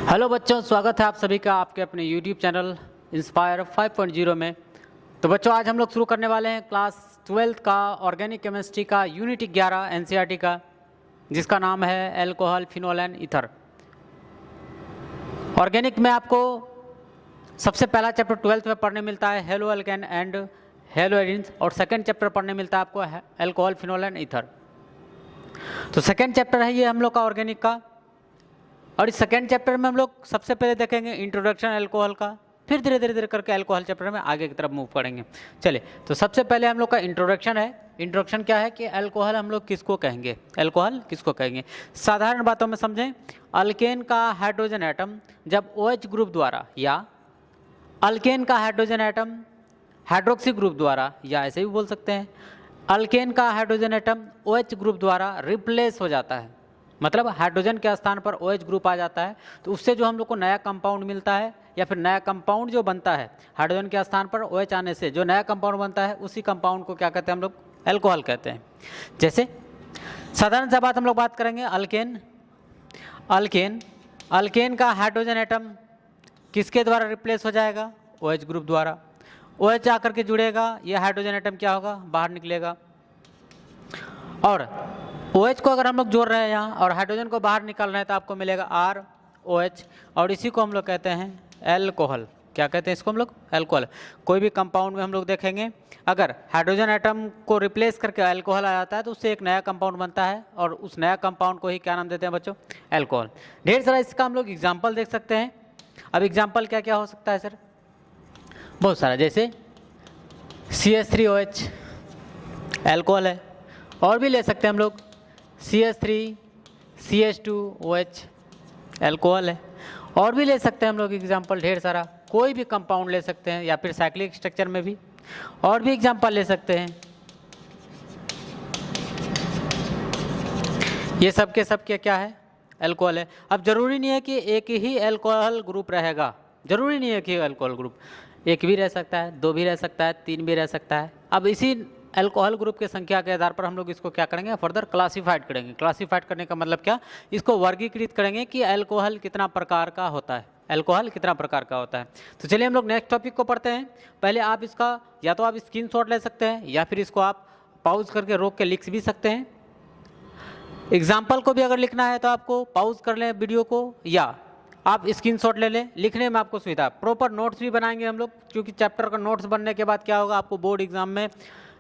Hello बच्चों, स्वागत है आप सभी का आपके अपने YouTube चैनल इंस्पायर 5.0 में। तो बच्चों, आज हम लोग शुरू करने वाले हैं क्लास 12 का ऑर्गेनिक केमिस्ट्री का यूनिट 11 NCERT का, जिसका नाम है alcohol, phenol and ether. Organic में आपको सबसे पहला चैप्टर 12th में पढ़ने मिलता है हेलो एल्केन एंड हेलो एडिन्स, और सेकेंड चैप्टर पढ़ने मिलता है आपको एल्कोहल, फिनोल एंड ईथर। तो सेकेंड चैप्टर है ये हम लोग का ऑर्गेनिक का, और इस सेकेंड चैप्टर में हम लोग सबसे पहले देखेंगे इंट्रोडक्शन एल्कोहल का, फिर धीरे धीरे करके एल्कोहल चैप्टर में आगे की तरफ मूव करेंगे। चलिए, तो सबसे पहले हम लोग का इंट्रोडक्शन है। इंट्रोडक्शन क्या है कि एल्कोहल हम लोग किसको कहेंगे, एल्कोहल किसको कहेंगे। साधारण बातों में समझें, अल्केन का हाइड्रोजन एटम जब OH ग्रुप द्वारा, या अल्केन का हाइड्रोजन एटम हाइड्रोक्सी ग्रुप द्वारा, या ऐसे भी बोल सकते हैं अल्केन का हाइड्रोजन एटम OH ग्रुप द्वारा रिप्लेस हो जाता है, मतलब हाइड्रोजन के स्थान पर OH ग्रुप आ जाता है, तो उससे जो हम लोग को नया कंपाउंड मिलता है, या फिर नया कंपाउंड जो बनता है हाइड्रोजन के स्थान पर OH आने से जो नया कंपाउंड बनता है, उसी कंपाउंड को क्या कहते हैं हम लोग, एल्कोहल कहते हैं। जैसे साधारण सा बात हम लोग बात करेंगे, अल्केन अल्केन अल्केन का हाइड्रोजन एटम किसके द्वारा रिप्लेस हो जाएगा, OH ग्रुप द्वारा। OH आकर के जुड़ेगा, यह हाइड्रोजन एटम क्या होगा, बाहर निकलेगा। और OH को अगर हम लोग जोड़ रहे हैं यहाँ और हाइड्रोजन को बाहर निकाल रहे हैं, तो आपको मिलेगा ROH, और इसी को हम लोग कहते हैं एल्कोहल। क्या कहते हैं इसको हम लोग, एल्कोहल। कोई भी कंपाउंड में हम लोग देखेंगे, अगर हाइड्रोजन एटम को रिप्लेस करके एल्कोहल आ जाता है, तो उससे एक नया कंपाउंड बनता है, और उस नया कंपाउंड को ही क्या नाम देते हैं बच्चों, एल्कोहल। ढेर सारा इसका हम लोग एग्जाम्पल देख सकते हैं। अब एग्जाम्पल क्या क्या हो सकता है सर, बहुत सारा। जैसे CH3OH एल्कोहल है, और भी ले सकते हैं हम लोग CH3 CH2OH एल्कोहल है, और भी ले सकते हैं हम लोग एग्जाम्पल ढेर सारा। कोई भी कंपाउंड ले सकते हैं, या फिर साइक्लिक स्ट्रक्चर में भी और भी एग्जाम्पल ले सकते हैं। ये सब के सब क्या है, एल्कोहल है। अब जरूरी नहीं है कि एक ही एल्कोहल ग्रुप रहेगा, जरूरी नहीं है कि एल्कोहल ग्रुप एक भी रह सकता है, दो भी रह सकता है, तीन भी रह सकता है। अब इसी एल्कोहल ग्रुप के संख्या के आधार पर हम लोग इसको क्या करेंगे, फर्दर क्लासीफाइड करेंगे। क्लासीफाइड करने का मतलब क्या, इसको वर्गीकृत करेंगे कि एल्कोहल कितना प्रकार का होता है, एल्कोहल कितना प्रकार का होता है। तो चलिए हम लोग नेक्स्ट टॉपिक को पढ़ते हैं। पहले आप इसका या तो आप स्क्रीनशॉट ले सकते हैं, या फिर इसको आप पॉज करके रोक के लिख भी सकते हैं। एग्जाम्पल को भी अगर लिखना है तो आपको पॉज कर लें वीडियो को, या आप स्क्रीनशॉट ले लें, लिखने में आपको सुविधा। प्रॉपर नोट्स भी बनाएंगे हम लोग, क्योंकि चैप्टर का नोट्स बनने के बाद क्या होगा, आपको बोर्ड एग्जाम में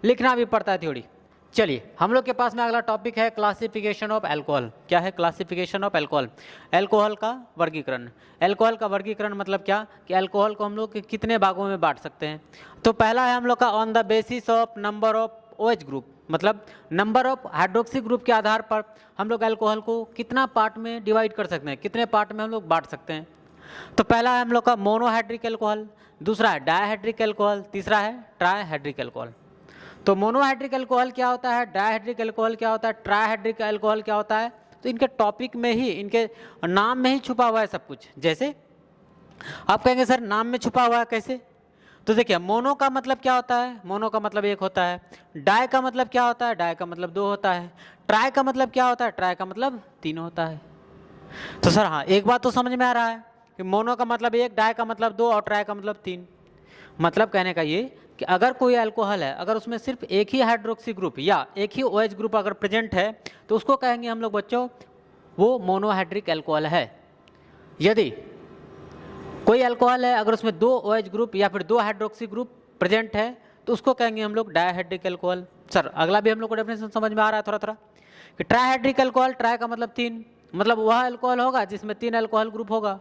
लिखना भी पड़ता है थ्योरी। चलिए, हम लोग के पास में अगला टॉपिक है क्लासिफिकेशन ऑफ एल्कोहल। क्या है क्लासिफिकेशन ऑफ एल्कोहल, एल्कोहल का वर्गीकरण। एल्कोहल का वर्गीकरण मतलब क्या कि एल्कोहल को हम लोग कितने भागों में बांट सकते हैं। तो पहला है हम लोग का on the basis of number of OH group, मतलब नंबर ऑफ हाइड्रोक्सी ग्रुप के आधार पर हम लोग एल्कोहल को कितना पार्ट में डिवाइड कर सकते हैं, कितने पार्ट में हम लोग बांट सकते हैं। तो पहला है हम लोग का मोनोहाइड्रिक एल्कोहल, दूसरा है डायहाइड्रिक एल्कोहल, तीसरा है ट्राइहाइड्रिक एल्कोहल। तो मोनोहाइड्रिक एल्कोहल क्या होता है, डायहाइड्रिक एल्कोहल क्या होता है, ट्राइहाइड्रिक एल्कोहल क्या होता है, तो इनके टॉपिक में ही, इनके नाम में ही छुपा हुआ है सब कुछ। जैसे आप कहेंगे सर नाम में छुपा हुआ है कैसे, तो देखिए मोनो का मतलब क्या होता है, मोनो का मतलब एक होता है। डाई का मतलब क्या होता है, डाई का मतलब दो होता है। ट्राई का मतलब क्या होता है, ट्राई का मतलब तीन होता है। तो सर हाँ, एक बात तो समझ में आ रहा है कि मोनो का मतलब एक, डाई का मतलब दो, और ट्राई का मतलब तीन। मतलब कहने का ये कि अगर कोई अल्कोहल है, अगर उसमें सिर्फ एक ही हाइड्रोक्सी ग्रुप या एक ही OH ग्रुप अगर प्रेजेंट है, तो उसको कहेंगे हम लोग बच्चों वो मोनोहाइड्रिक एल्कोहल है। यदि कोई अल्कोहल है, अगर उसमें दो OH ग्रुप या फिर दो हाइड्रोक्सी ग्रुप प्रेजेंट है, तो उसको कहेंगे हम लोग डायहाइड्रिक एल्कोहल। सर अगला भी हम लोग को डेफिनेशन समझ में आ रहा है थोड़ा थोड़ा, कि ट्राइहाइड्रिक एल्कोहल, ट्राई का मतलब तीन, मतलब वह एल्कोहल होगा जिसमें तीन अल्कोहल ग्रुप होगा,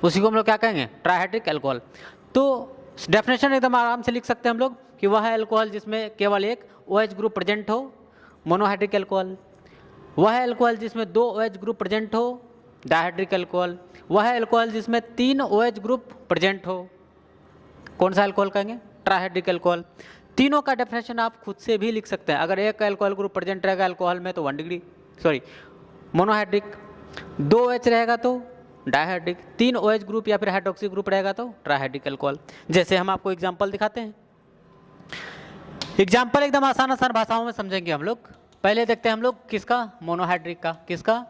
उसी को हम लोग क्या कहेंगे, ट्राइहाइड्रिक एल्कोहल। तो डेफिनेशन एकदम आराम से लिख सकते हैं हम लोग कि वह एल्कोहल जिसमें केवल एक OH ग्रुप प्रेजेंट हो, मोनोहाइड्रिक एल्कोहल। वह एल्कोहल जिसमें दो OH ग्रुप प्रेजेंट हो, डायहाइड्रिक एल्कोहल। वह एल्कोहल जिसमें तीन OH ग्रुप प्रेजेंट हो, कौन सा एल्कोहल कहेंगे, ट्राइहाइड्रिक एल्कोहल। तीनों का डेफिनेशन आप खुद से भी लिख सकते हैं। अगर एक एल्कोहल ग्रुप प्रेजेंट रहेगा एल्कोहल में तो 1 डिग्री मोनोहाइड्रिक, दो OH रहेगा तो डायहाइड्रिक, तीन OH ग्रुप या फिर हाइड्रोक्सी ग्रुप रहेगा तो ट्राइहाइड्रिक एल्कोहल। जैसे हम आपको एग्जांपल दिखाते हैं, एग्जांपल एकदम आसान आसान भाषाओं में समझेंगे हम लोग। पहले देखते हैं हम लोग किसका, मोनोहाइड्रिक का। किसका,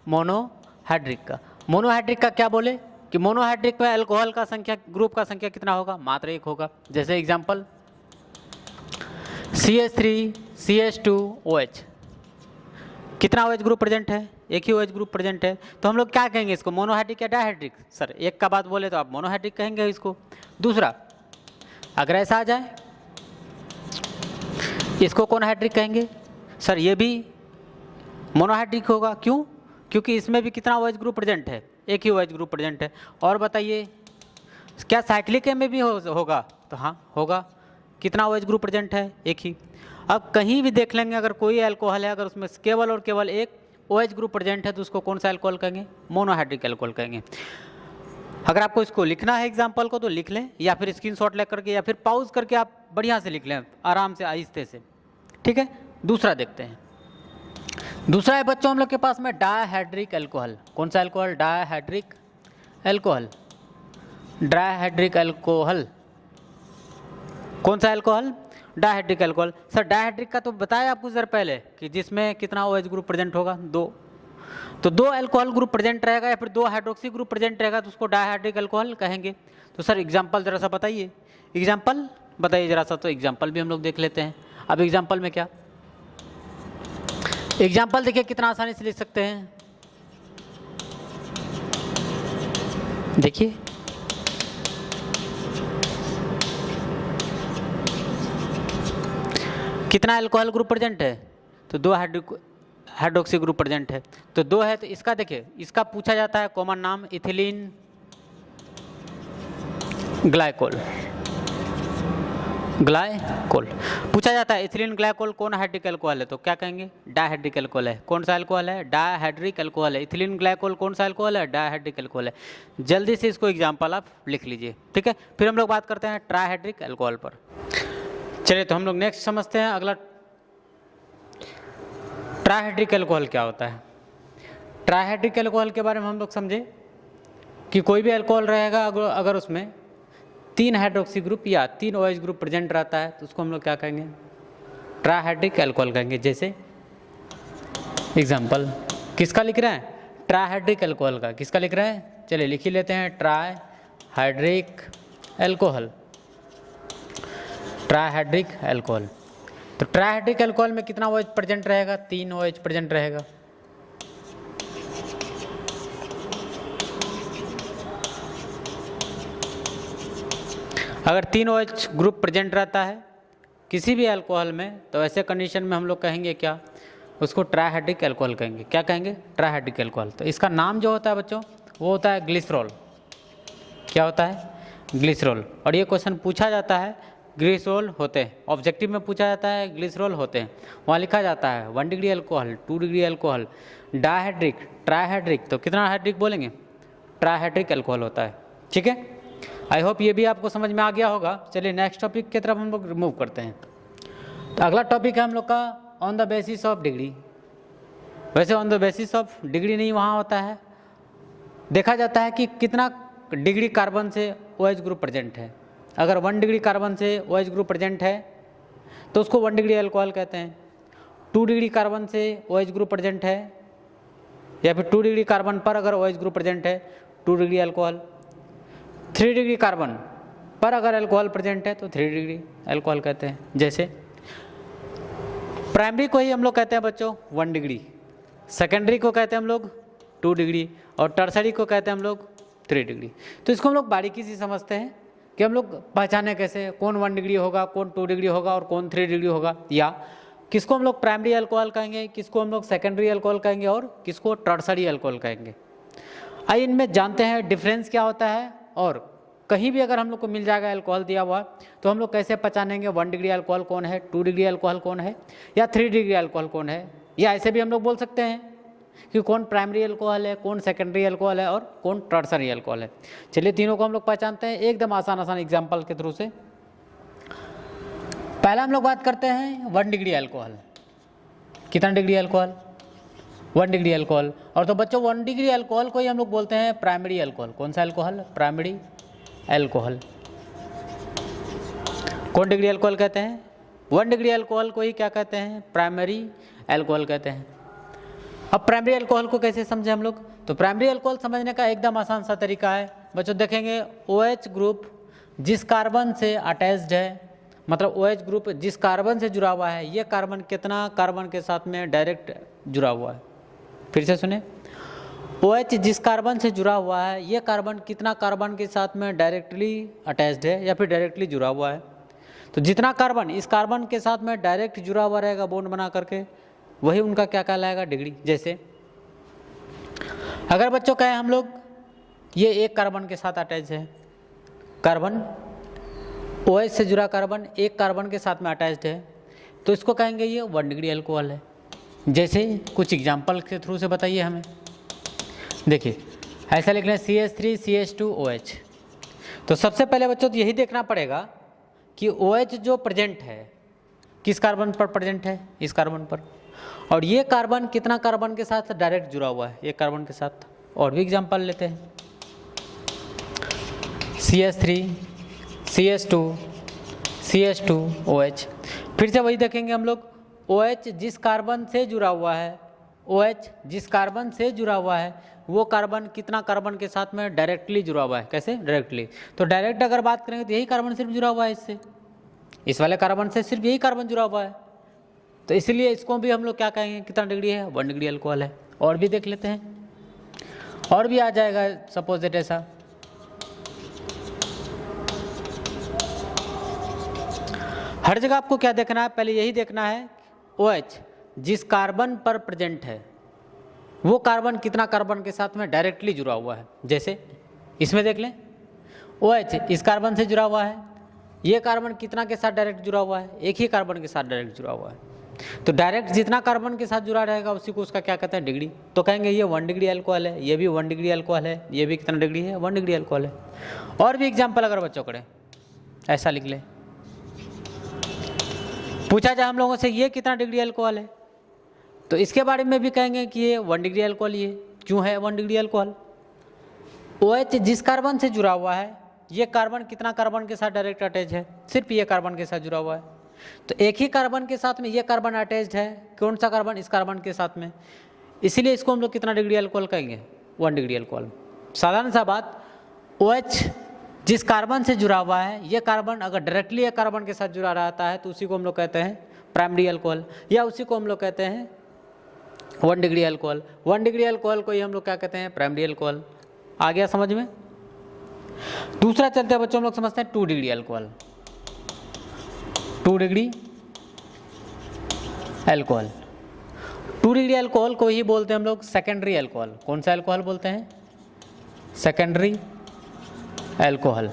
मोनोहाइड्रिक का। मोनोहाइड्रिक का क्या बोले कि मोनोहाइड्रिक में अल्कोहल का संख्या, ग्रुप का संख्या कितना होगा, मात्र एक होगा। जैसे एग्जांपल CH3 CH2OH, कितना OH ग्रुप प्रेजेंट है, एक ही OH ग्रुप प्रेजेंट है, तो हम लोग क्या कहेंगे इसको, मोनोहाइड्रिक या डायहाइड्रिक। सर एक का बात बोले तो आप मोनोहाइड्रिक कहेंगे इसको। दूसरा अगर ऐसा आ जाए इसको कौन हाइड्रिक कहेंगे, सर ये भी मोनोहाइड्रिक होगा। क्यों, क्योंकि इसमें भी कितना OH ग्रुप प्रेजेंट है, एक ही OH ग्रुप प्रेजेंट है। और बताइए क्या साइक्लिक में भी होगा, तो हाँ होगा। कितना OH ग्रुप प्रेजेंट है, एक ही। अब कहीं भी देख लेंगे अगर कोई अल्कोहल है, अगर उसमें केवल और केवल एक OH ग्रुप प्रेजेंट है तो उसको कौन सा अल्कोहल कहेंगे, मोनोहाइड्रिक अल्कोहल कहेंगे। अगर आपको इसको लिखना है एग्जाम्पल को तो लिख लें, या फिर स्क्रीनशॉट ले करके, या फिर पॉज करके आप बढ़िया से लिख लें आराम से आहिस्ते से, ठीक है। दूसरा देखते हैं, दूसरा है बच्चों हम लोग के पास में डायहाइड्रिक अल्कोहल। कौन सा अल्कोहल, डायहाइड्रिक अल्कोहल। डायहाइड्रिक अल्कोहल कौन सा अल्कोहल, डायहाइड्रिक अल्कोहल। सर डायहाइड्रिक का तो बताया आपको सर पहले कि जिसमें कितना OH ग्रुप प्रेजेंट होगा, दो। तो दो अल्कोहल ग्रुप प्रेजेंट रहेगा या फिर दो हाइड्रोक्सी ग्रुप प्रेजेंट रहेगा तो उसको डायहाइड्रिक अल्कोहल कहेंगे। तो सर एग्जांपल जरा सा बताइए, एग्जांपल बताइए जरा सा। तो एग्जांपल भी हम लोग देख लेते हैं। अब एग्जांपल में क्या, एग्जांपल देखिए कितना आसानी से लिख सकते हैं। देखिए कितना अल्कोहल ग्रुप प्रेजेंट है, तो दो हाइड्रोक्सी ग्रुप प्रेजेंट है, तो दो है। तो इसका देखिए, इसका पूछा जाता है कॉमन नाम इथिलीन ग्लाइकोल। ग्लाइकोल पूछा जाता है, इथिलीन ग्लाइकोल कौन हाइड्रिक अल्कोहल है, तो क्या कहेंगे, डायहाइड्रिक अल्कोहल है। कौन सा अल्कोहल है, डायहाइड्रिक अल्कोहल है। इथिलीन ग्लाइकोल कौन सा अल्कोहल है, डायहाइड्रिक अल्कोहल है। जल्दी से इसको एग्जाम्पल आप लिख लीजिए, ठीक है। फिर हम लोग बात करते हैं ट्राइहाइड्रिक अल्कोहल पर। चलिए तो हम लोग नेक्स्ट समझते हैं अगला, ट्राइहाइड्रिक अल्कोहल क्या होता है। ट्राइहाइड्रिक अल्कोहल के बारे में हम लोग समझे कि कोई भी अल्कोहल रहेगा अगर उसमें 3 हाइड्रोक्सी ग्रुप या 3 OH ग्रुप प्रेजेंट रहता है तो उसको हम लोग क्या कहेंगे, ट्राइहाइड्रिक अल्कोहल कहेंगे। जैसे एग्जांपल किसका लिख रहे हैं, ट्राइहाइड्रिक अल्कोहल का। किसका लिख रहे हैं, चलिए लिख ही लेते हैं, ट्राइहाइड्रिक अल्कोहल। ट्राइहाइड्रिक अल्कोहल, तो ट्राइहाइड्रिक अल्कोहल में कितना OH प्रेजेंट रहेगा, 3 OH प्रेजेंट रहेगा। अगर 3 OH ग्रुप प्रेजेंट रहता है किसी भी अल्कोहल में तो ऐसे कंडीशन में हम लोग कहेंगे क्या, उसको ट्राइहाइड्रिक अल्कोहल कहेंगे। क्या कहेंगे, ट्राइहाइड्रिक अल्कोहल। तो इसका नाम जो होता है बच्चों वो होता है ग्लिसरॉल। क्या होता है, ग्लिसरॉल। और ये क्वेश्चन पूछा जाता है, ग्लिसरॉल होते हैं, ऑब्जेक्टिव में पूछा जाता है ग्लिसरॉल होते हैं। वहाँ लिखा जाता है 1 degree alcohol, 2 degree alcohol, dihydric, trihydric. तो कितना हाइड्रिक बोलेंगे, ट्राइहाइड्रिक अल्कोहल होता है, ठीक है। आई होप ये भी आपको समझ में आ गया होगा। चलिए नेक्स्ट टॉपिक की तरफ हम लोग मूव करते हैं। तो अगला टॉपिक है हम लोग का on the basis of degree. वैसे on the basis of degree नहीं वहाँ होता है, देखा जाता है कि कितना डिग्री कार्बन से OH ग्रुप प्रेजेंट है। अगर 1 डिग्री कार्बन से OH ग्रुप प्रेजेंट है तो उसको 1 डिग्री अल्कोहल कहते हैं। 2 डिग्री कार्बन से OH ग्रुप प्रेजेंट है या फिर 2 डिग्री कार्बन पर अगर OH ग्रुप प्रेजेंट है 2 डिग्री अल्कोहल। 3 डिग्री कार्बन पर अगर अल्कोहल प्रेजेंट है तो 3 डिग्री अल्कोहल कहते हैं। जैसे प्राइमरी को ही हम लोग कहते हैं बच्चों 1 डिग्री, सेकेंडरी को कहते हैं हम लोग 2 डिग्री और टर्सरी को कहते हैं हम लोग 3 डिग्री। तो इसको हम लोग बारीकी से समझते हैं कि हम लोग पहचाने कैसे, कौन 1 डिग्री होगा, कौन 2 डिग्री होगा और कौन 3 डिग्री होगा, या किसको हम लोग प्राइमरी अल्कोहल कहेंगे, किसको हम लोग सेकेंडरी अल्कोहल कहेंगे और किसको टर्सरी अल्कोहल कहेंगे। आइए इनमें जानते हैं डिफरेंस क्या होता है। और कहीं भी अगर हम लोग को मिल जाएगा अल्कोहल दिया हुआ तो हम लोग कैसे पहचानेंगे 1 डिग्री अल्कोहल कौन है, 2 डिग्री अल्कोहल कौन है या 3 डिग्री अल्कोहल कौन है। या ऐसे भी हम लोग बोल सकते हैं कि कौन प्राइमरी अल्कोहल है, कौन सेकेंडरी अल्कोहल है और कौन टर्सरी अल्कोहल है। चलिए तीनों को हम लोग पहचानते हैं एकदम आसान आसान एग्जाम्पल के थ्रू से। पहला हम लोग बात करते हैं 1 डिग्री अल्कोहल। कितना डिग्री अल्कोहल, 1 डिग्री अल्कोहल। और तो बच्चों 1 डिग्री अल्कोहल को ही हम लोग बोलते हैं प्राइमरी अल्कोहल। कौन सा अल्कोहल, प्राइमरी अल्कोहल। कौन डिग्री अल्कोहल कहते हैं, 1 डिग्री अल्कोहल को ही क्या कहते हैं, प्राइमरी अल्कोहल कहते हैं। अब प्राइमरी अल्कोहल को कैसे समझे हम लोग, तो प्राइमरी अल्कोहल समझने का एकदम आसान सा तरीका है बच्चों। देखेंगे OH ग्रुप जिस कार्बन से अटैच्ड है, मतलब OH ग्रुप जिस कार्बन से जुड़ा हुआ है, ये कार्बन कितना कार्बन के साथ में डायरेक्ट जुड़ा हुआ है। फिर से सुने, OH जिस कार्बन से जुड़ा हुआ है, ये कार्बन कितना कार्बन के साथ में डायरेक्टली अटैच्ड है या फिर डायरेक्टली जुड़ा हुआ है। तो जितना कार्बन इस कार्बन के साथ में डायरेक्ट जुड़ा हुआ रहेगा बॉन्ड बना करके, वही उनका क्या कहलाएगा, डिग्री। जैसे अगर बच्चों कहें हम लोग ये एक कार्बन के साथ अटैच है, कार्बन OH से जुड़ा कार्बन एक कार्बन के साथ में अटैच्ड है, तो इसको कहेंगे ये 1 डिग्री अल्कोहल है। जैसे कुछ एग्जाम्पल के थ्रू से बताइए हमें। देखिए ऐसा लिख लें CH3CH2OH। तो सबसे पहले बच्चों तो यही देखना पड़ेगा कि OH जो प्रेजेंट है किस कार्बन पर प्रेजेंट है, इस कार्बन पर, और ये कार्बन कितना कार्बन के साथ डायरेक्ट जुड़ा हुआ है, एक कार्बन के साथ। और भी एग्जाम्पल लेते हैं, CH3 CH2 CH2OH। फिर से वही देखेंगे हम लोग, OH जिस कार्बन से जुड़ा हुआ है, OH जिस कार्बन से जुड़ा हुआ है, वो कार्बन कितना कार्बन के साथ में डायरेक्टली जुड़ा हुआ है। कैसे, डायरेक्टली। तो डायरेक्ट अगर बात करेंगे तो यही कार्बन सिर्फ जुड़ा हुआ है इससे, इस वाले कार्बन से सिर्फ यही कार्बन जुड़ा हुआ है। तो इसलिए इसको भी हम लोग क्या कहेंगे, कितना डिग्री है, 1 डिग्री अल्कोहल है। और भी देख लेते हैं, और भी आ जाएगा सपोज दैट ऐसा। हर जगह आपको क्या देखना है, पहले यही देखना है OH जिस कार्बन पर प्रेजेंट है, वो कार्बन कितना कार्बन के साथ में डायरेक्टली जुड़ा हुआ है। जैसे इसमें देख लें, OH इस कार्बन से जुड़ा हुआ है, ये कार्बन कितना के साथ डायरेक्ट जुड़ा हुआ है, एक ही कार्बन के साथ डायरेक्ट जुड़ा हुआ है। तो डायरेक्ट जितना कार्बन के साथ जुड़ा रहेगा उसी को उसका क्या कहते हैं, डिग्री। तो कहेंगे ये 1 डिग्री अल्कोहल है, ये भी 1 डिग्री अल्कोहल है, ये भी कितना डिग्री है, 1 डिग्री अल्कोहल है। और भी एग्जाम्पल अगर बच्चों करें, ऐसा लिख लें, पूछा जाए हम लोगों से ये कितना डिग्री अल्कोहल है, तो इसके बारे में भी कहेंगे कि ये 1 डिग्री अल्कोहल। ये क्यों है 1 डिग्री अल्कोहल, OH जिस कार्बन से जुड़ा हुआ है, ये कार्बन कितना कार्बन के साथ डायरेक्ट अटैच है, सिर्फ ये कार्बन के साथ जुड़ा हुआ है। तो एक ही कार्बन के साथ में ये कार्बन अटैच्ड है, कौन सा कार्बन, इस कार्बन के साथ में, इसीलिए इसको हम लोग कितना डिग्री अल्कोहल कहेंगे, 1 डिग्री अल्कोहल। साधारण सा बात, OH जिस कार्बन से जुड़ा हुआ है, ये कार्बन अगर डायरेक्टली एक कार्बन के साथ जुड़ा रहता है तो उसी को हम लोग कहते हैं प्राइमरी अल्कोहल, या उसी को हम लोग कहते हैं 1 डिग्री अल्कोहल। 1 डिग्री अल्कोहल को ही हम लोग क्या कहते हैं, प्राइमरी अल्कोहल। आ गया समझ में। दूसरा चलते हैं बच्चों, हम लोग समझते हैं 2 degree alcohol. 2 degree alcohol, 2 degree alcohol को ही बोलते हैं हम लोग सेकेंडरी अल्कोहल। कौन सा अल्कोहल बोलते हैं, सेकेंडरी अल्कोहल।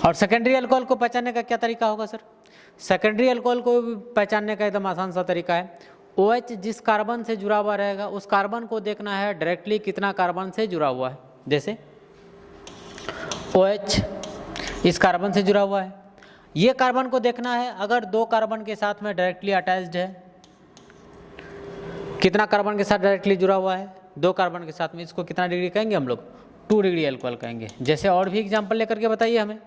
और सेकेंडरी अल्कोहल को पहचानने का क्या तरीका होगा सर, सेकेंडरी अल्कोहल को पहचानने का एकदम आसान सा तरीका है, OH जिस कार्बन से जुड़ा हुआ रहेगा उस कार्बन को देखना है डायरेक्टली कितना कार्बन से जुड़ा हुआ है। जैसे OH इस कार्बन से जुड़ा हुआ है, ये कार्बन को देखना है अगर 2 कार्बन के साथ में डायरेक्टली अटैच्ड है, कितना कार्बन के साथ डायरेक्टली जुड़ा हुआ है, 2 कार्बन के साथ में, इसको कितना डिग्री कहेंगे हम लोग, 2 डिग्री अल्कोहल कहेंगे। जैसे और भी एग्जाम्पल लेकर के बताइए हमें,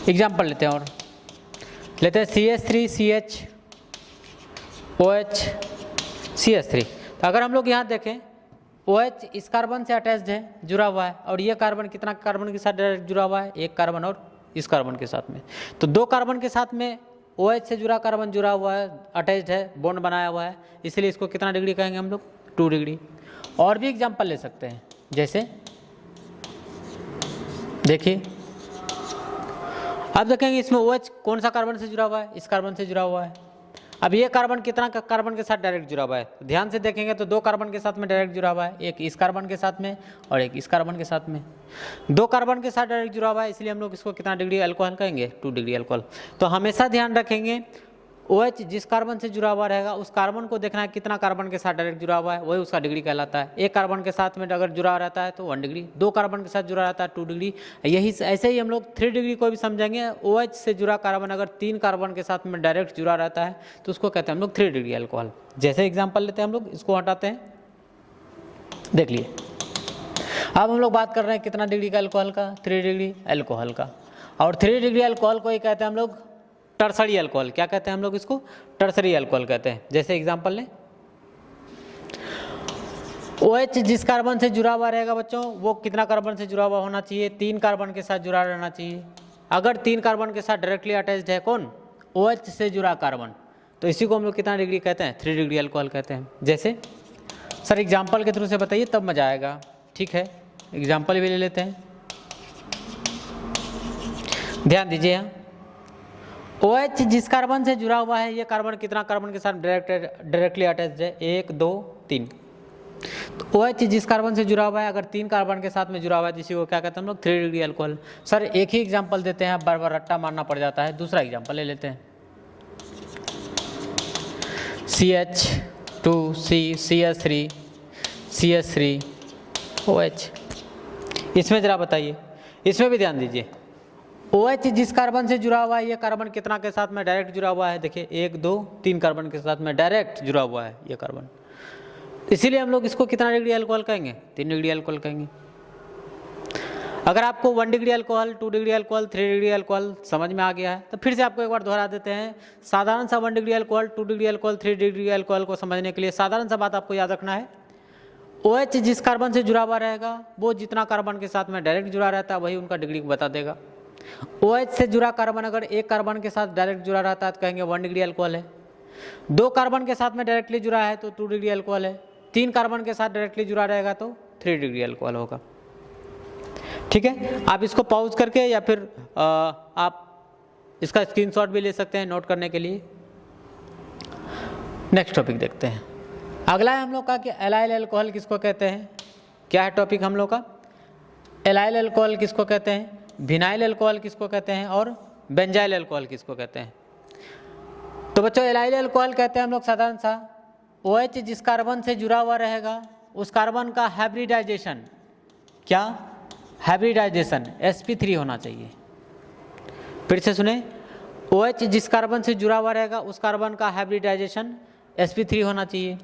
एग्जाम्पल लेते हैं और लेते हैं CH3CH OH CH3। तो अगर हम लोग यहाँ देखें, OH इस कार्बन से अटैच्ड है, जुड़ा हुआ है, और ये कार्बन कितना कार्बन के साथ डायरेक्ट जुड़ा हुआ है, एक कार्बन और इस कार्बन के साथ में। तो 2 कार्बन के साथ में OH से जुड़ा कार्बन जुड़ा हुआ है, अटैच्ड है, बॉन्ड बनाया हुआ है, इसलिए इसको कितना डिग्री कहेंगे हम लोग, 2 डिग्री। और भी एग्जाम्पल ले सकते हैं, जैसे देखिए अब देखेंगे इसमें OH कौन सा कार्बन से जुड़ा हुआ है, इस कार्बन से जुड़ा हुआ है। अब ये कार्बन कितना कार्बन के साथ डायरेक्ट जुड़ा हुआ है, ध्यान से देखेंगे तो 2 कार्बन के साथ में डायरेक्ट जुड़ा हुआ है, एक इस कार्बन के साथ में और एक इस कार्बन के साथ में। 2 कार्बन के साथ डायरेक्ट जुड़ा हुआ है, इसलिए हम लोग इसको कितना डिग्री अल्कोहल कहेंगे, 2 डिग्री अल्कोहल। तो हमेशा ध्यान रखेंगे, OH जिस कार्बन से जुड़ा हुआ रहेगा उस कार्बन को देखना है कितना कार्बन के साथ डायरेक्ट जुड़ा हुआ है, वही उसका डिग्री कहलाता है। एक कार्बन के साथ में अगर जुड़ा रहता है तो 1 डिग्री, 2 कार्बन के साथ जुड़ा रहता है 2 डिग्री। यही ऐसे ही हम लोग 3 डिग्री को भी समझेंगे। OH से जुड़ा कार्बन अगर 3 कार्बन के साथ में डायरेक्ट जुड़ा रहता है तो उसको कहते हैं हम लोग 3 डिग्री अल्कोहल। जैसे एग्जाम्पल लेते हैं हम लोग, इसको हटाते हैं, देख लिए। अब हम लोग बात कर रहे हैं कितना डिग्री का अल्कोहल का, 3 डिग्री अल्कोहल का। और 3 डिग्री अल्कोहल को ही कहते हैं हम लोग टर्सरी अल्कोहल। क्या कहते हैं हम लोग इसको, टर्सरी अल्कोहल कहते हैं। जैसे एग्जांपल लें, OH जिस कार्बन से जुड़ा हुआ रहेगा बच्चों, वो कितना कार्बन से जुड़ा हुआ होना चाहिए? 3 कार्बन के साथ जुड़ा रहना चाहिए। अगर 3 कार्बन के साथ डायरेक्टली अटैच्ड है कौन? OH से जुड़ा कार्बन, तो इसी को हम लोग कितना डिग्री कहते हैं? 3 डिग्री अल्कोहल कहते हैं। जैसे सर एग्जाम्पल के थ्रू से बताइए तब मजा आएगा। ठीक है, एग्जाम्पल भी ले लेते हैं, ध्यान दीजिए। यहाँ OH जिस कार्बन से जुड़ा हुआ है, ये कार्बन कितना कार्बन के साथ डायरेक्टली अटैच्ड है? 1 2 3। तो OH जिस कार्बन से जुड़ा हुआ है, अगर 3 कार्बन के साथ में जुड़ा हुआ है, जिसी को क्या कहते हैं हम लोग? 3 डिग्री अल्कोहल। सर एक ही एग्जाम्पल देते हैं, बार बार रट्टा मारना पड़ जाता है। दूसरा एग्जाम्पल ले लेते हैं, CH2C CH3 CH3 OH। इसमें जरा बताइए, इसमें भी ध्यान दीजिए। OH जिस कार्बन से जुड़ा हुआ है, ये कार्बन कितना के साथ में डायरेक्ट जुड़ा हुआ है? देखिए 1 2 3 कार्बन के साथ में डायरेक्ट जुड़ा हुआ है ये कार्बन, इसीलिए हम लोग इसको कितना डिग्री अल्कोहल कहेंगे? 3 डिग्री अल्कोहल कहेंगे। अगर आपको 1 degree alcohol, 2 degree alcohol, 3 degree alcohol समझ में आ गया है तो फिर से आपको एक बार दोहरा देते हैं। साधारण सा 1 degree alcohol, 2 degree alcohol, 3 degree alcohol को समझने के लिए साधारण सा बात आपको याद रखना है, OH जिस कार्बन से जुड़ा हुआ रहेगा, वो जितना कार्बन के साथ में डायरेक्ट जुड़ा रहता है वही उनका डिग्री बता देगा। OH से जुड़ा कार्बन अगर 1 कार्बन के साथ डायरेक्ट जुड़ा रहता है तो कहेंगे 1 डिग्री अल्कोहल है। 2 कार्बन के साथ में डायरेक्टली जुड़ा है तो 2 डिग्री अल्कोहल है। 3 कार्बन के साथ डायरेक्टली जुड़ा रहेगा तो 3 डिग्री अल्कोहल होगा। ठीक है, आप इसको पॉज करके या फिर आप इसका स्क्रीनशॉट भी ले सकते हैं नोट करने के लिए। नेक्स्ट टॉपिक देखते हैं। अगला है हम लोग का कि एलाइल अल्कोहल किसको कहते हैं? क्या है टॉपिक हम लोग का? एलाइल अल्कोहल किसको कहते हैं, विनाइल अल्कोहल किसको कहते हैं, और बेंजाइल अल्कोहल किसको कहते हैं? तो बच्चों एलाइल अल्कोहल कहते हैं हम लोग साधारण सा OH जिस कार्बन से जुड़ा हुआ रहेगा उस कार्बन का हाइब्रिडाइजेशन, क्या हाइब्रिडाइजेशन sp3 होना चाहिए। फिर से सुने, OH जिस कार्बन से जुड़ा हुआ रहेगा उस कार्बन का हाइब्रिडाइजेशन sp3 होना चाहिए।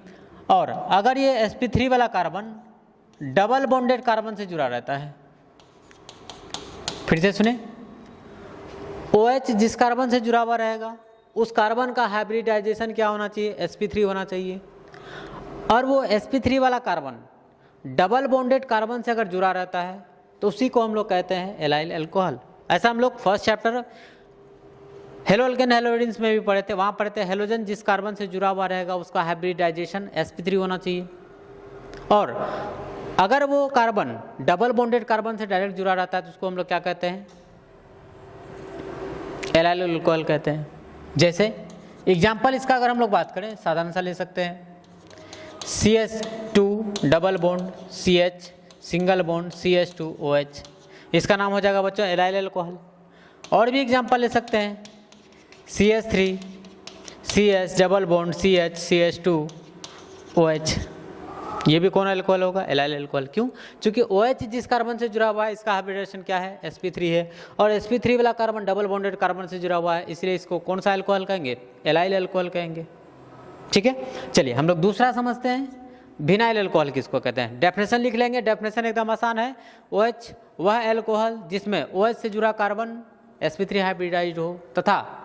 और अगर ये sp3 वाला कार्बन डबल बॉन्डेड कार्बन से जुड़ा रहता है, फिर से सुने, OH जिस कार्बन से जुड़ा हुआ रहेगा उस कार्बन का हाइब्रिडाइजेशन क्या होना चाहिए? sp3 होना चाहिए। और वो sp3 वाला कार्बन डबल बॉन्डेड कार्बन से अगर जुड़ा रहता है तो उसी को हम लोग कहते हैं एलाइल अल्कोहल। ऐसा हम लोग फर्स्ट चैप्टर हेलो अल्केन हेलोइड्स में भी पढ़े थे, वहाँ पढ़े थे हेलोजन जिस कार्बन से जुड़ा हुआ रहेगा उसका हाइब्रिडाइजेशन sp3 होना चाहिए। और अगर वो कार्बन डबल बॉन्डेड कार्बन से डायरेक्ट जुड़ा रहता है तो उसको हम लोग क्या कहते हैं? एलाइल अल्कोहल कहते हैं। जैसे एग्जाम्पल इसका अगर हम लोग बात करें, साधारण सा ले सकते हैं, CH2 double bond CH single bond CH2OH, इसका नाम हो जाएगा बच्चों एलाइल अल्कोहल। और भी एग्जाम्पल ले सकते हैं, CH3 CH double bond CH CH2OH, ये भी कौन अल्कोहल होगा? Allyl alcohol. क्यों? क्योंकि OH जिस कार्बन से जुड़ा हुआ है इसका हाइब्रिडेशन क्या है? sp3 है। और sp3 वाला कार्बन डबल बॉन्डेड कार्बन से जुड़ा हुआ है, इसलिए इसको कौन सा अल्कोहल कहेंगे? एलाइल अल्कोहल कहेंगे। ठीक है, चलिए हम लोग दूसरा समझते हैं, विनाइल अल्कोहल किसको कहते हैं? डेफिनेशन लिख लेंगे, डेफिनेशन एकदम आसान है। OH वह अल्कोहल जिसमें OH से जुड़ा कार्बन sp3 हाइब्रिडाइज्ड हो तथा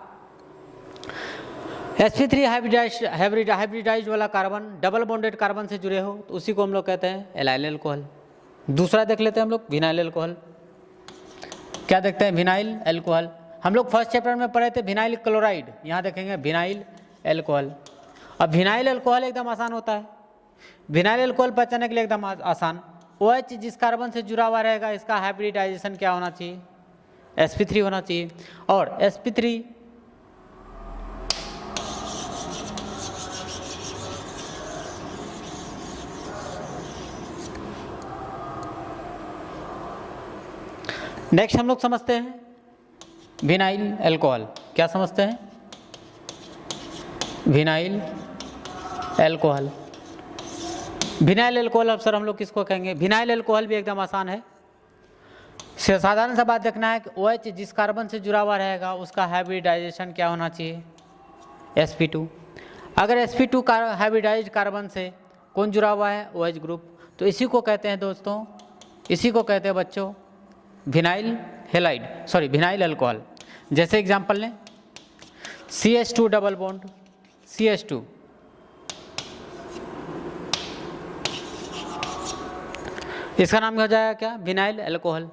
sp3 हाइब्रिडाइज्ड वाला कार्बन डबल बॉन्डेड कार्बन से जुड़े हो तो उसी को हम लोग कहते हैं एलाइल अल्कोहल। दूसरा देख लेते हैं हम लोग विनाइल अल्कोहल। क्या देखते हैं? विनाइल अल्कोहल हम लोग फर्स्ट चैप्टर में पढ़े थे विनाइल क्लोराइड, यहाँ देखेंगे विनाइल अल्कोहल। अब विनाइल अल्कोहल एकदम आसान होता है, विनाइल अल्कोहल पहचानने के लिए एकदम आसान। OH जिस कार्बन से जुड़ा हुआ रहेगा इसका हाइब्रिडाइजेशन क्या होना चाहिए? sp3 होना चाहिए। और sp3 नेक्स्ट हम लोग समझते हैं विनाइल अल्कोहल। क्या समझते हैं? Vinyl alcohol. विनाइल अल्कोहल अब सर हम लोग किसको कहेंगे? विनाइल अल्कोहल भी एकदम आसान है, साधारण सा बात देखना है कि OH जिस कार्बन से जुड़ा हुआ रहेगा उसका हाइब्रिडाइजेशन क्या होना चाहिए? sp2। अगर sp2 हाइब्रिडाइज्ड कार्बन से कौन जुड़ा हुआ है? OH group. तो इसी को कहते हैं दोस्तों, इसी को कहते हैं बच्चों vinyl halide, sorry vinyl alcohol. जैसे एग्जांपल लें, CH2 डबल बॉन्ड CH2 इसका नाम क्या हो जाएगा, क्या, विनाइल अल्कोहल।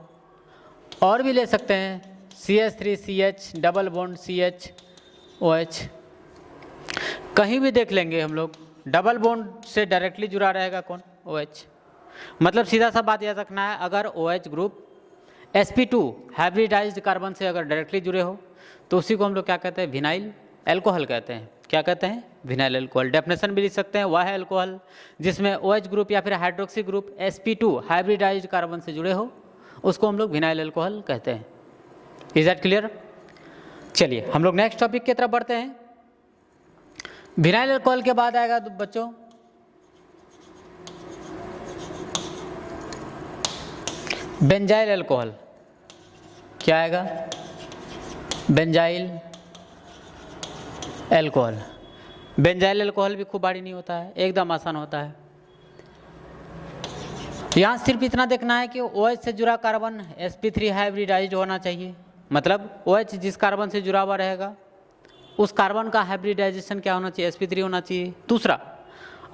और भी ले सकते हैं CH3CH डबल बॉन्ड CHOH, कहीं भी देख लेंगे हम लोग डबल बॉन्ड से डायरेक्टली जुड़ा रहेगा कौन, OH। मतलब सीधा सा बात याद रखना है, अगर OH group sp2 hybridised carbon से अगर डायरेक्टली जुड़े हो तो उसी को हम लोग क्या कहते हैं, विनाइल अल्कोहल कहते हैं। क्या कहते हैं, विनाइल अल्कोहल। डेफिनेशन भी लिख सकते हैं, वह है अल्कोहल जिसमें OH ग्रुप या फिर hydroxy group sp2 hybridised carbon से जुड़े हो, उसको हम लोग विनाइल अल्कोहल कहते हैं। Is that clear? चलिए हम लोग नेक्स्ट टॉपिक की तरफ बढ़ते हैं। विनाइल अल्कोहल के बाद आएगा बच्चों बेंजाइल अल्कोहल। क्या आएगा, बेंजाइल अल्कोहल। बेंजाइल अल्कोहल भी खूब भारी नहीं होता है, एकदम आसान होता है। यहाँ सिर्फ इतना देखना है कि OH से जुड़ा कार्बन sp3 हाइब्रिडाइज्ड होना चाहिए। मतलब OH जिस कार्बन से जुड़ा हुआ रहेगा उस कार्बन का हाइब्रिडाइजेशन क्या होना चाहिए, sp3 होना चाहिए। दूसरा,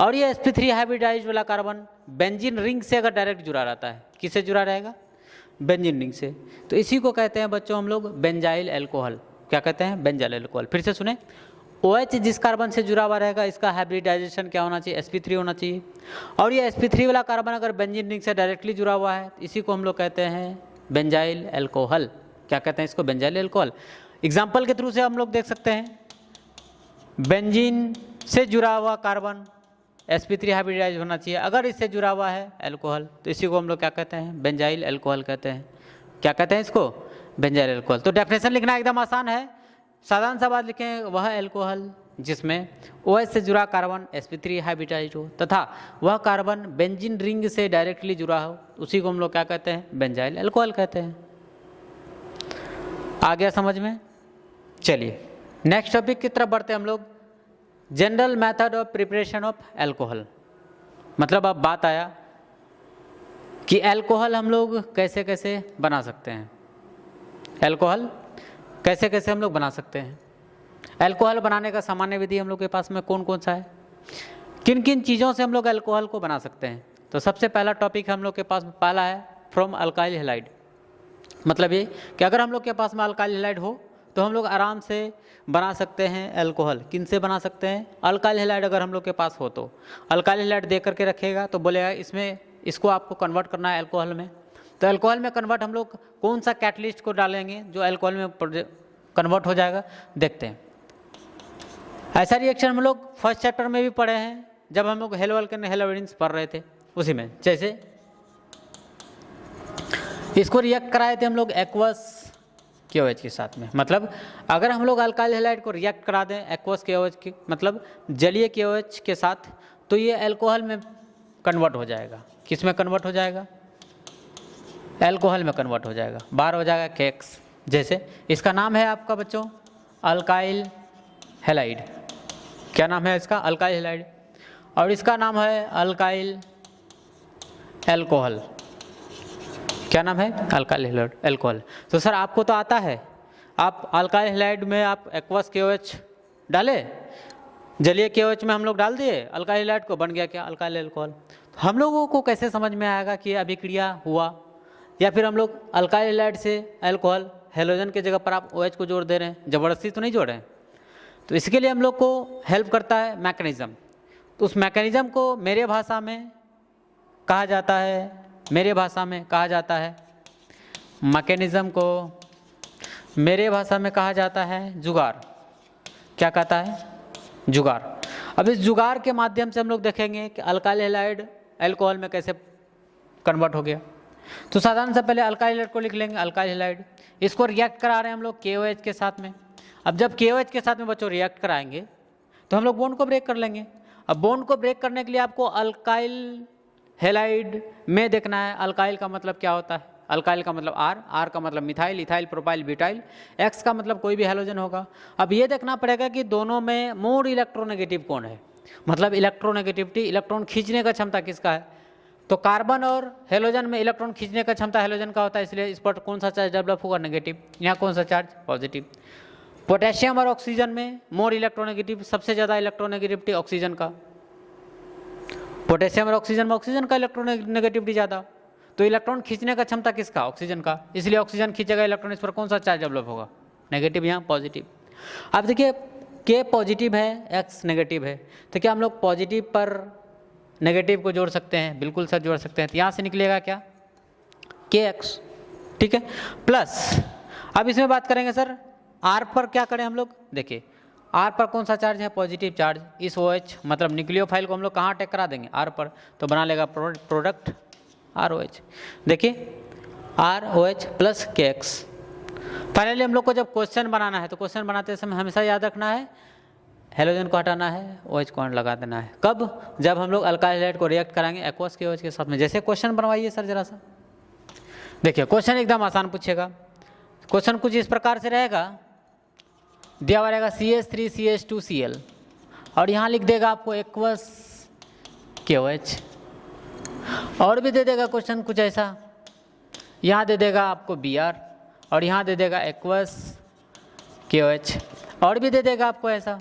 और ये sp3 हाइब्रिडाइज्ड वाला कार्बन बेंजीन रिंग से अगर डायरेक्ट जुड़ा रहता है, किससे जुड़ा रहेगा, बेंजीन रिंग से, तो इसी को कहते हैं बच्चों हम लोग बेंजाइल अल्कोहल। क्या कहते हैं, बेंजाइल अल्कोहल। फिर से सुने, OH जिस कार्बन से जुड़ा हुआ रहेगा इसका हाइब्रिडाइजेशन क्या होना चाहिए, sp3 होना चाहिए। और ये sp3 वाला कार्बन अगर बेंजीन रिंग से डायरेक्टली जुड़ा हुआ है, इसी को हम लोग कहते हैं बेंजाइल अल्कोहल। क्या कहते हैं इसको, बेंजाइल अल्कोहल। एग्जाम्पल के थ्रू से हम लोग देख सकते हैं, बेंजीन से जुड़ा हुआ कार्बन sp3 हाइब्रिडाइज होना चाहिए, अगर इससे जुड़ा हुआ है अल्कोहल तो इसी को हम लोग क्या कहते हैं, बेंजाइल अल्कोहल कहते हैं। क्या कहते हैं इसको, बेंजाइल अल्कोहल। तो डेफिनेशन लिखना एकदम आसान है, साधारण सा बात लिखें, वह अल्कोहल जिसमें OH से जुड़ा कार्बन sp3 हाइब्रिडाइज हो तथा वह कार्बन बेंजीन रिंग से डायरेक्टली जुड़ा हो, उसी को हम लोग क्या कहते हैं, बेंजाइल अल्कोहल कहते हैं। आ गया समझ में? चलिए नेक्स्ट टॉपिक की तरफ बढ़ते हैं हम लोग, general method of preparation of alcohol. मतलब अब बात आया कि अल्कोहल हम लोग कैसे कैसे बना सकते हैं, अल्कोहल कैसे कैसे हम लोग बना सकते हैं। अल्कोहल बनाने का सामान्य विधि हम लोग के पास में कौन कौन सा है, किन किन चीज़ों से हम लोग अल्कोहल को बना सकते हैं। तो सबसे पहला टॉपिक हम लोग के पास में पहला है फ्रॉम अल्काइल हैलाइड। मतलब ये कि अगर हम लोग के पास में अल्काइल हैलाइड हो तो हम लोग आराम से बना सकते हैं अल्कोहल। किन से बना सकते हैं, अल्काइल हैलाइड अगर हम लोग के पास हो तो अल्काइल हैलाइड दे करके रखेगा तो बोलेगा इसमें इसको आपको कन्वर्ट करना है अल्कोहल में। तो अल्कोहल में कन्वर्ट हम लोग कौन सा कैटलिस्ट को डालेंगे जो अल्कोहल में कन्वर्ट हो जाएगा, देखते हैं। ऐसा रिएक्शन हम लोग फर्स्ट चैप्टर में भी पढ़े हैं जब हम लोग हेलोअल्केन हेलोविडिन्स पढ़ रहे थे, उसी में जैसे इसको रिएक्ट कराए थे हम लोग एक्वस KOH के साथ में। मतलब अगर हम लोग अल्काइल हैलाइड को रिएक्ट करा दें एक्वस KOH के मतलब जलीय KOH के साथ तो ये अल्कोहल में कन्वर्ट हो जाएगा। किस में कन्वर्ट हो जाएगा, अल्कोहल में कन्वर्ट हो जाएगा, बाहर हो जाएगा केक्स। जैसे इसका नाम है आपका बच्चों अल्काइल हैलाइड। क्या नाम है इसका, अल्काइल हैलाइड। और इसका नाम है अल्काइल अल्कोहल। क्या नाम है, अल्काइल हैलाइड अल्कोहल। तो सर आपको तो आता है, आप अल्काइल हैलाइड में आप एक्वस KOH डाले, जलीय KOH में हम लोग डाल दिए अल्काइल हैलाइड को, बन गया क्या, अल्काइल अल्कोहल। हम लोगों को कैसे समझ में आएगा कि अभिक्रिया हुआ, या फिर हम लोग अल्काइल हैलाइड से अल्कोहल हेलोजन के जगह पर आप OH को जोड़ दे रहे हैं, ज़बरदस्ती तो नहीं जोड़ रहे हैं। तो इसके लिए हम लोग को हेल्प करता है मैकेनिज़्म। तो उस मैकेनिज़्म को मेरे भाषा में कहा जाता है, मेरे भाषा में कहा जाता है मैकेनिज़्म को मेरे भाषा में कहा जाता है जुगाड़। क्या कहता है, जुगाड़। अब इस जुगाड़ के माध्यम से हम लोग देखेंगे कि अल्काइल हैलाइड अल्कोहल में कैसे कन्वर्ट हो गया। तो साधारण से पहले अल्काइल हैलाइड को लिख लेंगे, अल्काइल हैलाइड। इसको रिएक्ट करा रहे हैं हम लोग KOH के साथ में। अब जब KOH के साथ में बच्चों रिएक्ट कराएंगे तो हम लोग बॉन्ड को ब्रेक कर लेंगे। अब बॉन्ड को ब्रेक करने के लिए आपको अल्काइल हैलाइड में देखना है। अल्काइल का मतलब क्या होता है, अल्काइल का मतलब R का मतलब methyl, ethyl, propyl, butyl, X का मतलब कोई भी हैलोजन होगा। अब ये देखना पड़ेगा कि दोनों में मोर इलेक्ट्रोनेगेटिव कौन है, मतलब इलेक्ट्रोनेगेटिविटी, इलेक्ट्रॉन खींचने का क्षमता किसका है। तो कार्बन और हेलोजन में इलेक्ट्रॉन खींचने का क्षमता हेलोजन का होता है, इसलिए इस पर कौन सा चार्ज डेवलप होगा, नेगेटिव। यहाँ कौन सा चार्ज, पॉजिटिव। पोटेशियम और ऑक्सीजन में मोर इलेक्ट्रोनेगेटिव, सबसे ज़्यादा इलेक्ट्रोनेगेटिविटी ऑक्सीजन का। पोटेशियम और ऑक्सीजन में ऑक्सीजन का इलेक्ट्रोनेगेटिविटी ज़्यादा। तो इलेक्ट्रॉन खींचने का क्षमता किसका? ऑक्सीजन का, इसलिए ऑक्सीजन खींचेगा इलेक्ट्रॉन, इस पर कौन सा चार्ज डेवलप होगा? नेगेटिव, यहाँ पॉजिटिव। अब देखिए K पॉजिटिव है, X नेगेटिव है, तो क्या हम लोग पॉजिटिव पर नेगेटिव को जोड़ सकते हैं? बिल्कुल सर जोड़ सकते हैं। तो यहाँ से निकलेगा क्या? KX, ठीक है, प्लस अब इसमें बात करेंगे सर R पर क्या करें हम लोग? देखिए R पर कौन सा चार्ज है? Positive charge. इस OH मतलब न्यूक्लियोफाइल को हम लोग कहाँ अटैक करा देंगे? R पर, तो बना लेगा प्रोडक्ट ROH। देखिए ROH प्लस KX। फाइनली हम लोग को जब क्वेश्चन बनाना है तो क्वेश्चन बनाते समय हमेशा याद रखना है हेलोजन को हटाना है, OH को लगा देना है। कब? जब हम लोग अल्काइल हैलाइड को रिएक्ट कराएंगे एक्वस के OH के साथ में। जैसे क्वेश्चन बनवाइए सर जरा सा। देखिए क्वेश्चन एकदम आसान पूछेगा। क्वेश्चन कुछ इस प्रकार से रहेगा, दिया हुआ रहेगा CH3CH2Cl और यहाँ लिख देगा आपको एक्वस के OH, और भी दे देगा क्वेश्चन कुछ ऐसा, यहाँ दे देगा आपको Br और यहाँ दे देगा एक्वस के OH, और भी दे देगा आपको ऐसा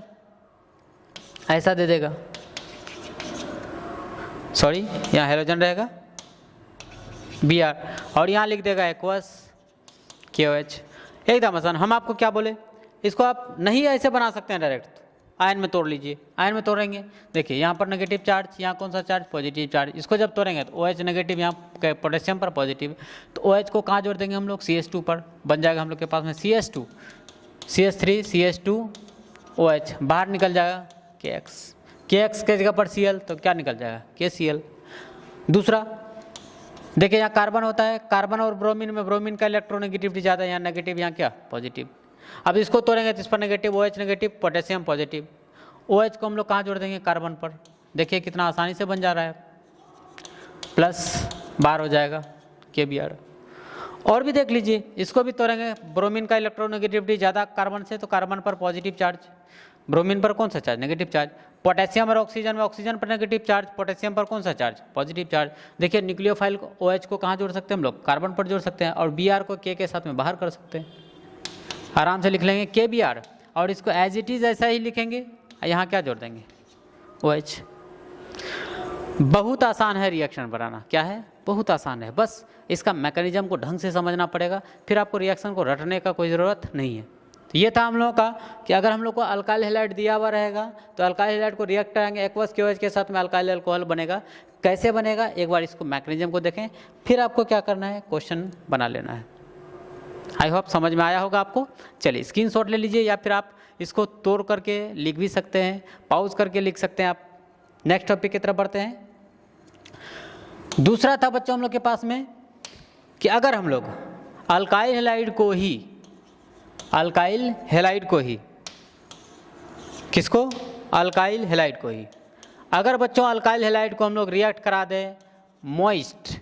दे देगा, सॉरी यहाँ हेलोजन रहेगा Br और यहाँ लिख देगा एक्वस के OH। एकदम आसान। हम आपको क्या बोले, इसको आप नहीं ऐसे बना सकते हैं डायरेक्ट, आयन में तोड़ लीजिए। आयन में तोड़ेंगे, देखिए यहाँ पर नेगेटिव चार्ज, यहाँ कौन सा चार्ज? Positive charge. इसको जब तोड़ेंगे तो OH नेगेटिव, यहाँ पोटेशियम पर पॉजिटिव, तो OH को कहाँ जोड़ देंगे हम लोग? CH2 पर। बन जाएगा हम लोग के पास में CH2, CH3 CH2 OH, बाहर निकल जाएगा KX के जगह पर Cl, तो क्या निकल जाएगा? KCl। दूसरा देखिए यहाँ कार्बन होता है, कार्बन और ब्रोमीन में ब्रोमीन का इलेक्ट्रोनेगेटिविटी ज़्यादा है, यहाँ नेगेटिव, यहाँ क्या? पॉजिटिव। अब इसको तोड़ेंगे तो इस पर negative, OH negative, potassium positive. OH को हम लोग कहाँ जोड़ देंगे? कार्बन पर। देखिए कितना आसानी से बन जा रहा है, प्लस बार हो जाएगा KBr। और भी देख लीजिए, इसको भी तोड़ेंगे, ब्रोमीन का इलेक्ट्रोनेगेटिविटी ज़्यादा कार्बन से, तो कार्बन पर पॉजिटिव चार्ज, ब्रोमीन पर कौन सा चार्ज? Negative charge. पोटेशियम और ऑक्सीजन में ऑक्सीजन पर नेगेटिव चार्ज, पोटेशियम पर कौन सा चार्ज? Positive charge. देखिए न्यूक्लियोफाइल को OH को कहाँ जोड़ सकते हैं हम लोग? कार्बन पर जोड़ सकते हैं, और Br को K के साथ में बाहर कर सकते हैं। आराम से लिख लेंगे KBr, और इसको एज इट इज़ ऐसा ही लिखेंगे, यहाँ क्या जोड़ देंगे? OH। बहुत आसान है रिएक्शन बनाना। क्या है? बहुत आसान है, बस इसका मैकेनिज्म को ढंग से समझना पड़ेगा, फिर आपको रिएक्शन को रटने का कोई ज़रूरत नहीं है। तो ये था हम लोगों का कि अगर हम लोग को अल्काइल हैलाइड दिया हुआ रहेगा तो अल्काइल हैलाइड को रिएक्ट कराएंगे, एक्वस के OH के साथ में अल्काइल अल्कोहल बनेगा। कैसे बनेगा? एक बार इसको मैकेनिज्म को देखें, फिर आपको क्या करना है? क्वेश्चन बना लेना है। आई होप समझ में आया होगा आपको। चलिए स्क्रीनशॉट ले लीजिए, या फिर आप इसको तोड़ करके लिख भी सकते हैं, पॉज करके लिख सकते हैं आप। नेक्स्ट टॉपिक की तरफ बढ़ते हैं। दूसरा था बच्चों हम लोग के पास में कि अगर हम लोग अल्काइल हैलाइड को ही किसको? अल्काइल हैलाइड को ही, अगर बच्चों अल्काइल हैलाइड को हम लोग रिएक्ट करा दें मॉइस्ट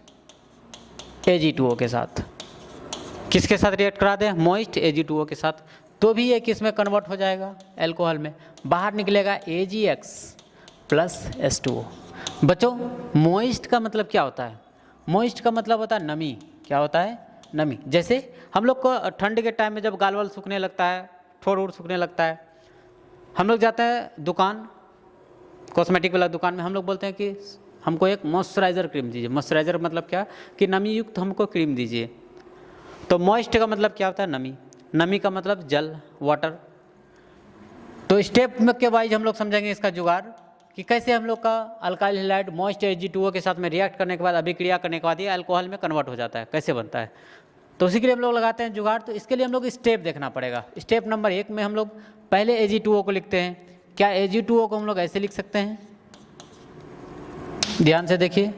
Ag2O के साथ, किसके साथ रिएक्ट करा दें? मॉइस्ट Ag2O के साथ, तो भी ये किस में कन्वर्ट हो जाएगा? अल्कोहल में। बाहर निकलेगा AgX प्लस H2O। बच्चों मॉइस्ट का मतलब क्या होता है? मॉइस्ट का मतलब होता है नमी। क्या होता है? नमी। जैसे हम लोग को ठंड के टाइम में जब गाल वाल सूखने लगता है, ठोर उड़ सूखने लगता है, हम लोग जाते हैं दुकान, कॉस्मेटिक वाला दुकान में, हम लोग बोलते हैं कि हमको एक मॉइस्चराइज़र क्रीम दीजिए। मॉइस्चराइज़र मतलब क्या? कि नमी युक्त हमको क्रीम दीजिए। तो मॉइस्ट का मतलब क्या होता है? नमी। नमी का मतलब जल, वाटर। तो स्टेप के वाइज हम लोग समझेंगे इसका जुगाड़ कि कैसे हम लोग का अल्काइल हैलाइड मॉइस्ट Ag2O के साथ में रिएक्ट करने के बाद, अभिक्रिया करने के बाद ये अल्कोहल में कन्वर्ट हो जाता है, कैसे बनता है। तो उसी के लिए हम लोग लगाते हैं जुगाड़। तो इसके लिए हम लोग स्टेप देखना पड़ेगा। स्टेप नंबर 1 में हम लोग पहले Ag2O को लिखते हैं। क्या Ag2O को हम लोग ऐसे लिख सकते हैं? ध्यान से देखिए,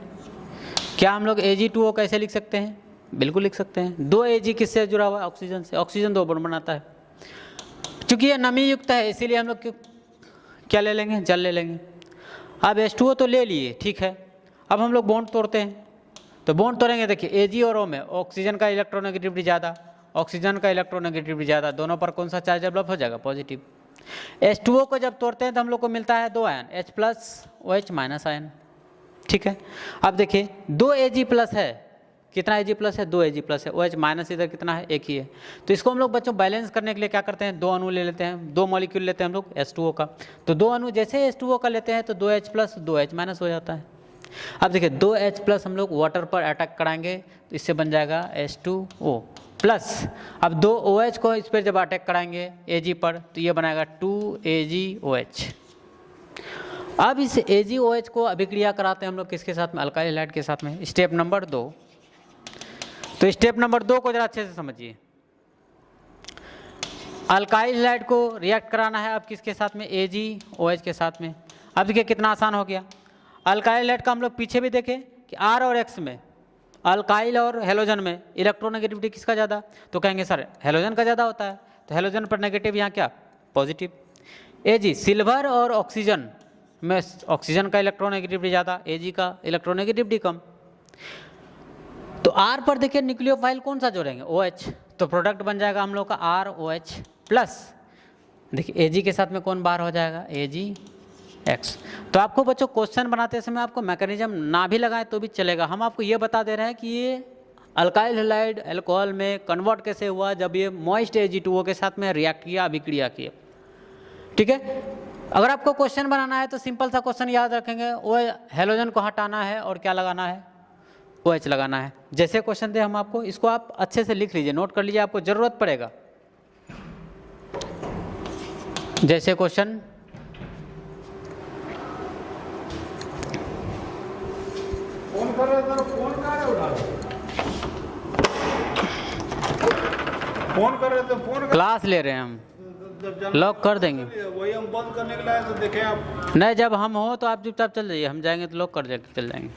क्या हम लोग Ag2O कैसे लिख सकते हैं? बिल्कुल लिख सकते हैं। 2 Ag किससे जुड़ा हुआ है? ऑक्सीजन से। ऑक्सीजन 2 बॉन्ड बनाता है। चूँकि ये नमी युक्त है इसीलिए हम लोग क्या ले लेंगे? जल ले लेंगे। अब H2O तो ले लिए, ठीक है। अब हम लोग बॉन्ड तोड़ते हैं, तो बॉन्ड तोड़ेंगे। देखिए Ag और O में ऑक्सीजन का इलेक्ट्रोनेगेटिविटी ज़्यादा, ऑक्सीजन का इलेक्ट्रोनेगेटिविटी ज़्यादा, दोनों पर कौन सा चार्ज डेवलप हो जाएगा? पॉजिटिव। H2O को जब तोड़ते हैं तो हम लोग को मिलता है 2 ion, H plus OH minus ion, ठीक है। अब देखिए 2 Ag प्लस है, कितना Ag प्लस है? 2 Ag प्लस है। OH माइनस इधर कितना है? 1 ही है। तो इसको हम लोग बच्चों बैलेंस करने के लिए क्या करते हैं? 2 अणु ले लेते हैं, 2 मॉलिक्यूल लेते हैं हम लोग H2O का। तो 2 अणु जैसे H2O का लेते हैं तो 2H प्लस 2H माइनस हो जाता है। अब देखिए 2H+ हम लोग वाटर पर अटैक कराएंगे तो इससे बन जाएगा H2O प्लस। अब 2OH को इस पर जब अटैक कराएंगे Ag पर तो ये बनाएगा 2AgOH। अब इस AgOH को अभिक्रिया कराते हैं हम लोग किसके साथ में, अल्काइल हैलाइड के साथ में, स्टेप नंबर 2। तो स्टेप नंबर 2 को जरा अच्छे से समझिए। अल्काइल हैलाइड को रिएक्ट कराना है अब किसके साथ में, AgOH के साथ में। अब देखिए कितना आसान हो गया। अल्काइल हैलाइड का हम लोग पीछे भी देखें कि R और X में, अल्काइल और हेलोजन में इलेक्ट्रोनेगेटिविटी किसका ज़्यादा, तो कहेंगे सर हेलोजन का ज़्यादा होता है, तो हेलोजन पर नेगेटिव, यहाँ क्या पॉजिटिव। Ag सिल्वर और ऑक्सीजन में ऑक्सीजन का इलेक्ट्रोनेगेटिविटी ज़्यादा, Ag का इलेक्ट्रोनेगेटिविटी कम। तो R पर देखिए न्यूक्लियोफाइल कौन सा जोड़ेंगे, OH, तो प्रोडक्ट बन जाएगा हम लोग का ROH प्लस। देखिए Ag के साथ में कौन बाहर हो जाएगा, AgX। तो आपको बच्चों क्वेश्चन बनाते समय आपको मैकेनिज्म ना भी लगाएं तो भी चलेगा। हम आपको ये बता दे रहे हैं कि ये अल्काइल हैलाइड अल्कोहल में कन्वर्ट कैसे हुआ जब ये मॉइस्ट Ag2O के साथ में रिएक्ट किया, अभिक्रिया किया। ठीक है, अगर आपको क्वेश्चन बनाना है तो सिंपल सा क्वेश्चन याद रखेंगे, वो हेलोजन को हटाना है और क्या लगाना है, OH लगाना है। जैसे क्वेश्चन दे हम आपको, इसको आप अच्छे से लिख लीजिए, नोट कर लीजिए, आपको ज़रूरत पड़ेगा। जैसे क्वेश्चन फोन कर रहे थे, फोन कहाँ है उठा रहे? फोन कर रहे थे, फोन क्लास ले रहे हैं हम, लॉक कर देंगे। वही हम बंद करने के लिए तो देखें आप। नहीं, जब हम हो तो आप चुपचाप चल जाइए, हम जाएंगे तो लॉक कर चल जाएंगे।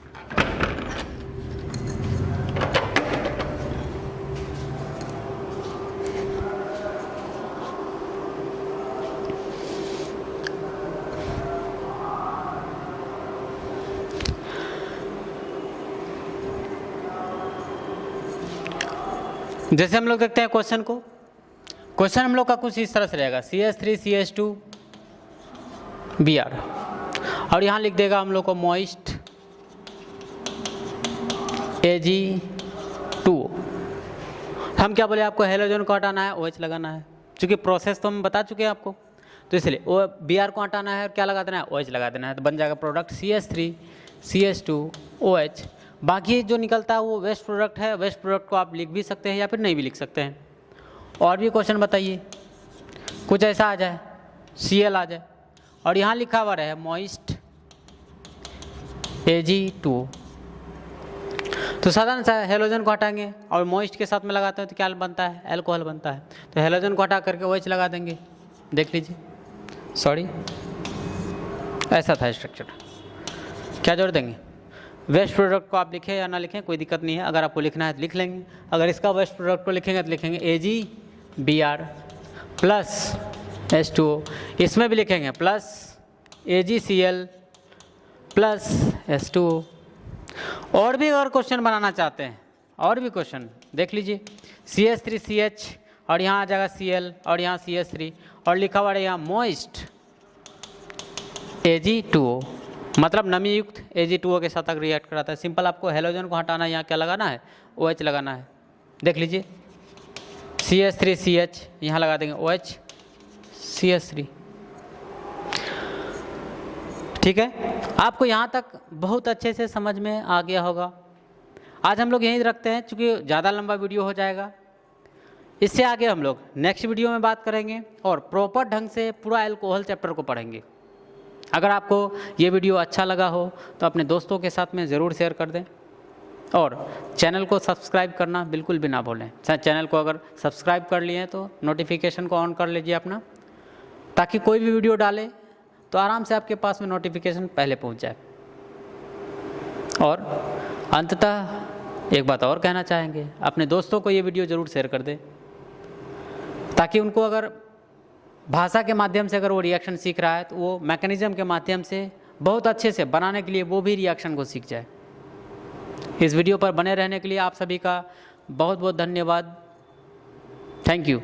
जैसे हम लोग देखते हैं क्वेश्चन को, क्वेश्चन हम लोग का कुछ इस तरह से रहेगा, CH3CH2Br, और यहाँ लिख देगा हम लोग को मॉइस्ट Ag2O। हम क्या बोले आपको, हेलोजन को हटाना है, OH लगाना है, क्योंकि प्रोसेस तो हम बता चुके हैं आपको, तो इसलिए Br को हटाना है और क्या लगा देना है, OH लगा देना है, तो बन जाएगा प्रोडक्ट CH3CH2OH। बाकी जो निकलता है वो वेस्ट प्रोडक्ट है, वेस्ट प्रोडक्ट को आप लिख भी सकते हैं या फिर नहीं भी लिख सकते हैं। और भी क्वेश्चन बताइए, कुछ ऐसा आ जाए, Cl आ जाए और यहाँ लिखा हुआ रहे मॉइस्ट Ag2O, तो साधारण सा हेलोजन को हटाएंगे और मॉइस्ट के साथ में लगाते हैं तो क्या बनता है, अल्कोहल बनता है। तो हेलोजन को हटा करके OH लगा देंगे, देख लीजिए, सॉरी ऐसा था स्ट्रक्चर। क्या जोड़ देंगे, वेस्ट प्रोडक्ट को आप लिखें या ना लिखें कोई दिक्कत नहीं है, अगर आपको लिखना है तो लिख लेंगे, अगर इसका वेस्ट प्रोडक्ट को लिखेंगे तो लिखेंगे AgBr प्लस H2O, इसमें भी लिखेंगे प्लस AgCl प्लस H2O। और भी अगर क्वेश्चन बनाना चाहते हैं, और भी क्वेश्चन देख लीजिए, CH3CH और यहाँ आ जाएगा Cl और यहाँ CH3 और लिखा हुआ है यहाँ मॉइस्ट Ag2O, मतलब नमी युक्त Ag2O के साथ रिएक्ट कराता है। सिंपल आपको हेलोजन को हटाना है, यहाँ क्या लगाना है, OH लगाना है, देख लीजिए CH3CH यहाँ लगा देंगे OH CH3। ठीक है, आपको यहाँ तक बहुत अच्छे से समझ में आ गया होगा। आज हम लोग यहीं रखते हैं क्योंकि ज़्यादा लंबा वीडियो हो जाएगा। इससे आगे हम लोग नेक्स्ट वीडियो में बात करेंगे और प्रॉपर ढंग से पूरा अल्कोहल चैप्टर को पढ़ेंगे। अगर आपको ये वीडियो अच्छा लगा हो तो अपने दोस्तों के साथ में ज़रूर शेयर कर दें और चैनल को सब्सक्राइब करना बिल्कुल भी ना भूलें। चैनल को अगर सब्सक्राइब कर लिए तो नोटिफिकेशन को ऑन कर लीजिए अपना, ताकि कोई भी वीडियो डाले तो आराम से आपके पास में नोटिफिकेशन पहले पहुंच जाए। और अंततः एक बात और कहना चाहेंगे, अपने दोस्तों को ये वीडियो ज़रूर शेयर कर दें, ताकि उनको अगर भाषा के माध्यम से अगर वो रिएक्शन सीख रहा है तो वो मैकेनिज्म के माध्यम से बहुत अच्छे से बनाने के लिए वो भी रिएक्शन को सीख जाए। इस वीडियो पर बने रहने के लिए आप सभी का बहुत बहुत धन्यवाद। Thank you.